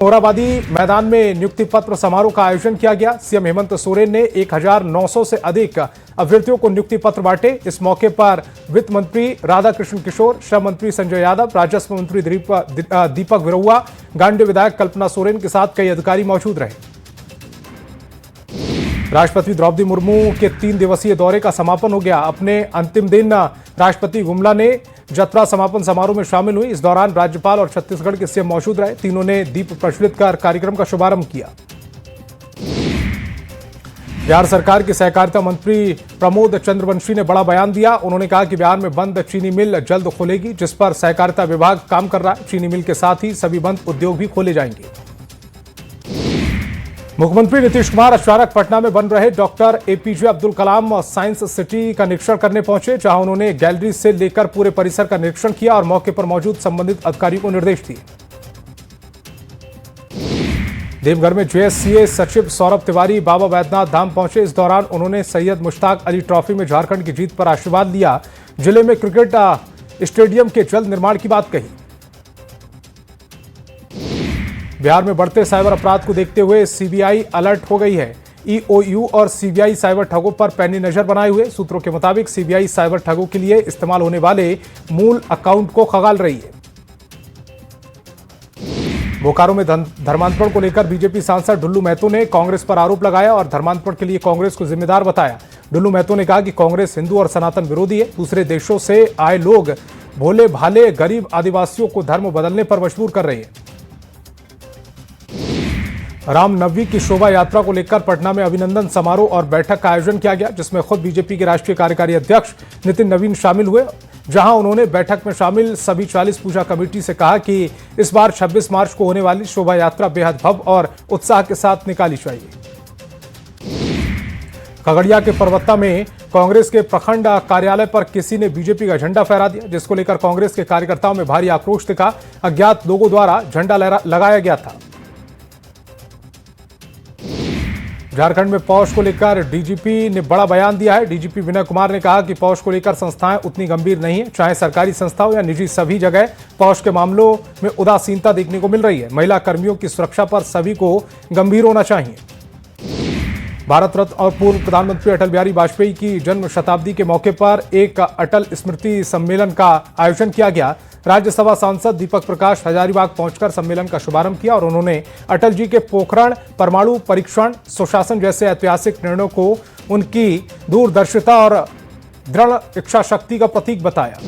मोराबादी मैदान में नियुक्ति पत्र समारोह का आयोजन किया गया। सीएम हेमंत सोरेन ने 1900 से अधिक अभ्यर्थियों को नियुक्ति पत्र बांटे। इस मौके पर वित्त मंत्री राधाकृष्ण किशोर, श्रम मंत्री संजय यादव, राजस्व मंत्री दीपक विरुआ, गांडी विधायक कल्पना सोरेन के साथ कई अधिकारी मौजूद रहे। राष्ट्रपति द्रौपदी मुर्मू के 3 दिवसीय दौरे का समापन हो गया। अपने अंतिम दिन राष्ट्रपति गुमला ने जतरा समापन समारोह में शामिल हुई। इस दौरान राज्यपाल और छत्तीसगढ़ के सीएम मौजूद रहे। तीनों ने दीप प्रज्वलित कर कार्यक्रम का शुभारंभ किया। बिहार सरकार के सहकारिता मंत्री प्रमोद चंद्रवंशी ने बड़ा बयान दिया। उन्होंने कहा कि बिहार में बंद चीनी मिल जल्द खोलेगी, जिस पर सहकारिता विभाग काम कर रहा है। चीनी मिल के साथ ही सभी बंद उद्योग भी खोले जाएंगे। मुख्यमंत्री नीतीश कुमार अचानक पटना में बन रहे doctor APJ Abdul Kalam science city का निरीक्षण करने पहुंचे, जहां उन्होंने गैलरी से लेकर पूरे परिसर का निरीक्षण किया और मौके पर मौजूद संबंधित अधिकारियों को निर्देश दिए। देवघर में जेएससीए सचिव सौरभ तिवारी बाबा वैद्यनाथ धाम पहुंचे। इस दौरान उन्होंने सैयद मुश्ताक अली ट्रॉफी में झारखंड की जीत पर आशीर्वाद लिया। जिले में क्रिकेट स्टेडियम के जल्द निर्माण की बात कही। बिहार में बढ़ते साइबर अपराध को देखते हुए सीबीआई अलर्ट हो गई है। ईओयू और सीबीआई साइबर ठगों पर पैनी नजर बनाए हुए। सूत्रों के मुताबिक सीबीआई साइबर ठगों के लिए इस्तेमाल होने वाले मूल अकाउंट को खंगाल रही है। बोकारो में धर्मांतरण को लेकर बीजेपी सांसद ढुल्लू महतो ने कांग्रेस पर आरोप लगाया और धर्मांतरण के लिए कांग्रेस को जिम्मेदार बताया। ढुल्लू महतो ने कहा कि कांग्रेस हिंदू और सनातन विरोधी है। दूसरे देशों से आए लोग भोले भाले गरीब आदिवासियों को धर्म बदलने पर मजबूर कर रहे हैं। रामनवमी की शोभा यात्रा को लेकर पटना में अभिनंदन समारोह और बैठक का आयोजन किया गया, जिसमें खुद बीजेपी के राष्ट्रीय कार्यकारी अध्यक्ष नितिन नवीन शामिल हुए। जहां उन्होंने बैठक में शामिल सभी 40 पूजा कमेटी से कहा कि इस बार 26 मार्च को होने वाली शोभा यात्रा बेहद भव्य और उत्साह के साथ निकाली जाएगी। खगड़िया के परबत्ता में कांग्रेस के प्रखंड कार्यालय पर किसी ने बीजेपी का झंडा फहरा दिया, जिसको लेकर कांग्रेस के कार्यकर्ताओं में भारी आक्रोश दिखा। अज्ञात लोगों द्वारा झंडा लगाया गया था। झारखंड में पौष को लेकर डीजीपी ने बड़ा बयान दिया है। डीजीपी विनय कुमार ने कहा कि पौष को लेकर संस्थाएं उतनी गंभीर नहीं है, चाहे सरकारी संस्था हो या निजी, सभी जगह पौष के मामलों में उदासीनता देखने को मिल रही है। महिला कर्मियों की सुरक्षा पर सभी को गंभीर होना चाहिए। भारत रत्न और पूर्व प्रधानमंत्री अटल बिहारी वाजपेयी की जन्म शताब्दी के मौके पर एक अटल स्मृति सम्मेलन का आयोजन किया गया। राज्यसभा सांसद दीपक प्रकाश हजारीबाग पहुंचकर सम्मेलन का शुभारंभ किया और उन्होंने अटल जी के पोखरण, परमाणु परीक्षण, सुशासन जैसे ऐतिहासिक निर्णयों को उनकी दूरदर्शिता और दृढ़ इच्छा शक्ति का प्रतीक बताया।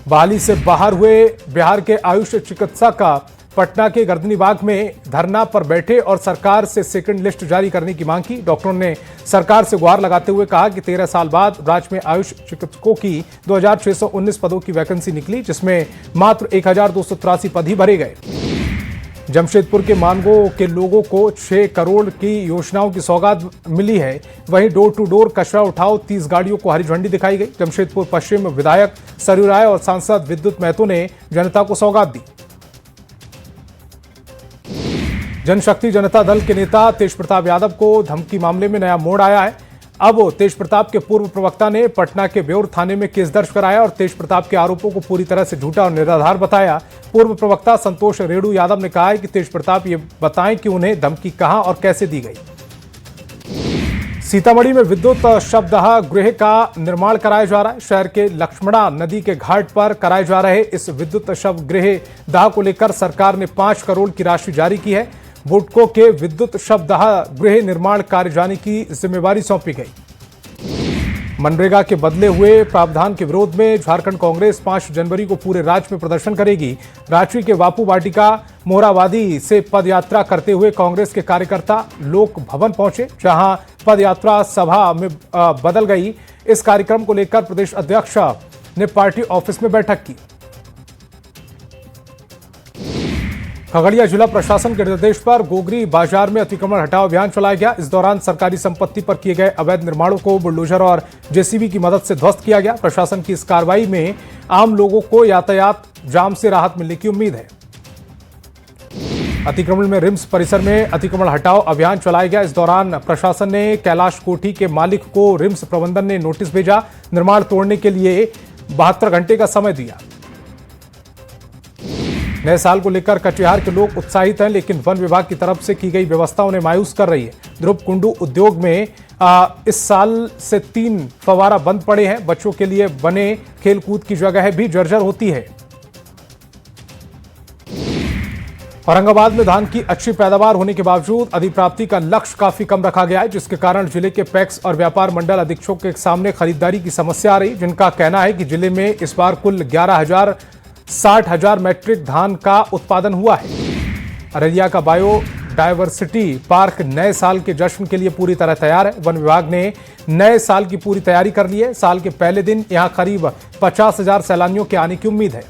बहाली से बाहर हुए बिहार के आयुष चिकित्सक का पटना के गर्दनी बाग में धरना पर बैठे और सरकार से सेकंड लिस्ट जारी करने की मांग की। डॉक्टरों ने सरकार से गुहार लगाते हुए कहा कि 13 साल बाद राज्य में आयुष चिकित्सकों की 2619 पदों की वैकेंसी निकली, जिसमें मात्र 1283 पद ही भरे गए। जमशेदपुर के मानगो के लोगों को 6 करोड़ की योजनाओं की सौगात मिली है। वहीं डोर टू डोर कचरा उठाओ 30 गाड़ियों को हरी झंडी दिखाई गई। जमशेदपुर पश्चिम विधायक सरयू राय और सांसद विद्युत महतो ने जनता को सौगात दी। जनशक्ति जनता दल के नेता तेज प्रताप यादव को धमकी मामले में नया मोड़ आया है। अब तेज प्रताप के पूर्व प्रवक्ता ने पटना के बेउर थाने में केस दर्ज कराया और तेज प्रताप के आरोपों को पूरी तरह से झूठा और निराधार बताया। पूर्व प्रवक्ता संतोष रेणु यादव ने कहा है कि तेज प्रताप ये बताएं कि उन्हें धमकी कहां और कैसे दी गई। सीतामढ़ी में विद्युत शवदाह गृह का निर्माण कराया जा रहा है। शहर के लक्ष्मणा नदी के घाट पर कराए जा रहे इस विद्युत शव गृह दाह को लेकर सरकार ने 5 करोड़ की राशि जारी की है। बुडको के विद्युत शवदाह गृह निर्माण कार्य जाने की जिम्मेवारी सौंपी गई। मनरेगा के बदले हुए प्रावधान के विरोध में झारखंड कांग्रेस 5 जनवरी को पूरे राज्य में प्रदर्शन करेगी। रांची के बापू वाटिका मोराबादी से पदयात्रा करते हुए कांग्रेस के कार्यकर्ता लोक भवन पहुंचे, जहां पदयात्रा सभा में बदल गई। इस कार्यक्रम को लेकर प्रदेश अध्यक्ष ने पार्टी ऑफिस में बैठक की। खगड़िया जिला प्रशासन के निर्देश पर गोगरी बाजार में अतिक्रमण हटाओ अभियान चलाया गया। इस दौरान सरकारी संपत्ति पर किए गए अवैध निर्माणों को बुलडोजर और जेसीबी की मदद से ध्वस्त किया गया। प्रशासन की इस कार्रवाई में आम लोगों को यातायात जाम से राहत मिलने की उम्मीद है। अतिक्रमण में रिम्स परिसर में अतिक्रमण हटाओ अभियान चलाया गया। इस दौरान प्रशासन ने कैलाश कोठी के मालिक को रिम्स प्रबंधन ने नोटिस भेजा। निर्माण तोड़ने के लिए 72 घंटे का समय दिया। नए साल को लेकर कटिहार के लोग उत्साहित हैं, लेकिन वन विभाग की तरफ से की गई व्यवस्था उन्हें मायूस कर रही है। ध्रुव कुंडू उद्योग में इस साल से 3 फव्वारा बंद पड़े हैं। बच्चों के लिए बने खेलकूद की जगह भी जर्जर होती है। औरंगाबाद में धान की अच्छी पैदावार होने के बावजूद अधिप्राप्ति का लक्ष्य काफी कम रखा गया है, जिसके कारण जिले के पैक्स और व्यापार मंडल अधीक्षकों के सामने खरीदारी की समस्या आ रही, जिनका कहना है कि जिले में इस बार कुल 60,000 मैट्रिक धान का उत्पादन हुआ है। अररिया का बायोडायवर्सिटी पार्क नए साल के जश्न के लिए पूरी तरह तैयार है। वन विभाग ने नए साल की पूरी तैयारी कर ली है। साल के पहले दिन यहां करीब 50,000 सैलानियों के आने की उम्मीद है।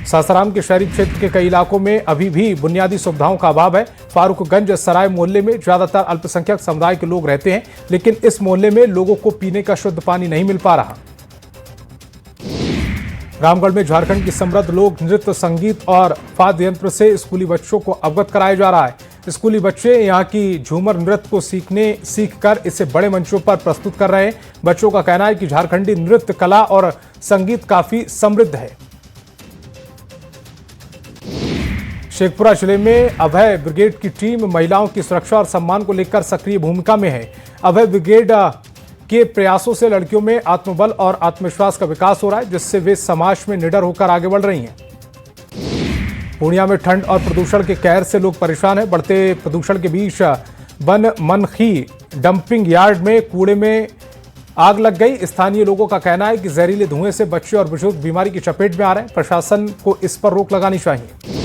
सासाराम के शहरी क्षेत्र के कई इलाकों में अभी भी बुनियादी सुविधाओं का अभाव है। फारूकगंज सराय मोहल्ले में ज्यादातर अल्पसंख्यक समुदाय के लोग रहते हैं, लेकिन इस मोहल्ले में लोगों को पीने का शुद्ध पानी नहीं मिल पा रहा। रामगढ़ में झारखंड की समृद्ध लोक नृत्य, संगीत और वाद्य यंत्र से स्कूली बच्चों को अवगत कराया जा रहा है। स्कूली बच्चे यहाँ की झूमर नृत्य को सीखकर इसे बड़े मंचों पर प्रस्तुत कर रहे हैं। बच्चों का कहना है कि झारखंडी नृत्य कला और संगीत काफी समृद्ध है। शेखपुरा जिले में अभय ब्रिगेड की टीम महिलाओं की सुरक्षा और सम्मान को लेकर सक्रिय भूमिका में है। अभय ब्रिगेड के प्रयासों से लड़कियों में आत्मबल और आत्मविश्वास का विकास हो रहा है, जिससे वे समाज में निडर होकर आगे बढ़ रही हैं। पूर्णिया में ठंड और प्रदूषण के कहर से लोग परेशान हैं। बढ़ते प्रदूषण के बीच बनमनखी डंपिंग यार्ड में कूड़े में आग लग गई। स्थानीय लोगों का कहना है कि जहरीले धुएं से बच्चे और बुजुर्ग बीमारी की चपेट में आ रहे हैं। प्रशासन को इस पर रोक लगानी चाहिए।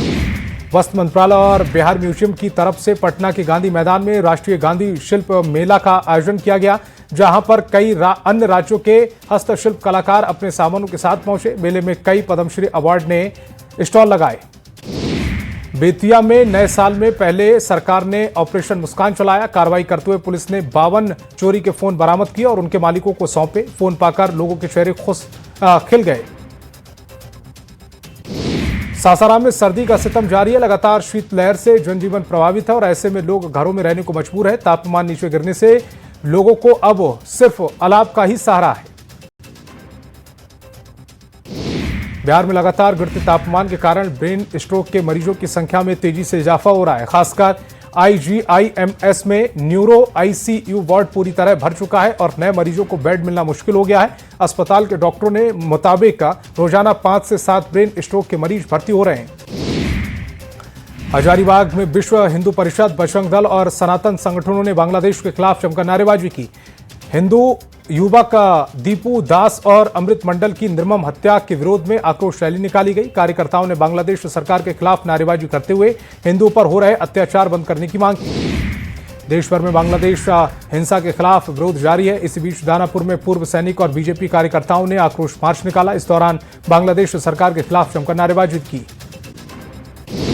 वस्त्र मंत्रालय और बिहार म्यूजियम की तरफ से पटना के गांधी मैदान में राष्ट्रीय गांधी शिल्प मेला का आयोजन किया गया, जहां पर कई अन्य राज्यों के हस्तशिल्प कलाकार अपने सामानों के साथ पहुंचे। मेले में कई पद्मश्री अवार्ड ने स्टॉल लगाए। बेतिया में नए साल में पहले सरकार ने ऑपरेशन मुस्कान चलाया। कार्रवाई करते हुए पुलिस ने 52 चोरी के फोन बरामद किए और उनके मालिकों को सौंपे। फोन पाकर लोगों के चेहरे खिल गए। सासाराम में सर्दी का सितम जारी है। लगातार शीतलहर से जनजीवन प्रभावित है और ऐसे में लोग घरों में रहने को मजबूर है। तापमान नीचे गिरने से लोगों को अब सिर्फ अलाव का ही सहारा है। बिहार में लगातार गिरते तापमान के कारण ब्रेन स्ट्रोक के मरीजों की संख्या में तेजी से इजाफा हो रहा है। खासकर IGIMS में न्यूरो ICU वार्ड पूरी तरह भर चुका है और नए मरीजों को बेड मिलना मुश्किल हो गया है। अस्पताल के डॉक्टरों ने मुताबिक रोजाना 5 से 7 ब्रेन स्ट्रोक के मरीज भर्ती हो रहे हैं। हजारीबाग में विश्व हिंदू परिषद, बजरंग दल और सनातन संगठनों ने बांग्लादेश के खिलाफ जमकर नारेबाजी की। हिंदू युवक दीपू दास और अमृत मंडल की निर्मम हत्या के विरोध में आक्रोश रैली निकाली गई। कार्यकर्ताओं ने बांग्लादेश सरकार के खिलाफ नारेबाजी करते हुए हिंदुओं पर हो रहे अत्याचार बंद करने की मांग की। देश भर में बांग्लादेश हिंसा के खिलाफ विरोध जारी है। इसी बीच दानापुर में पूर्व सैनिक और बीजेपी कार्यकर्ताओं ने आक्रोश मार्च निकाला। इस दौरान बांग्लादेश सरकार के खिलाफ जमकर नारेबाजी की।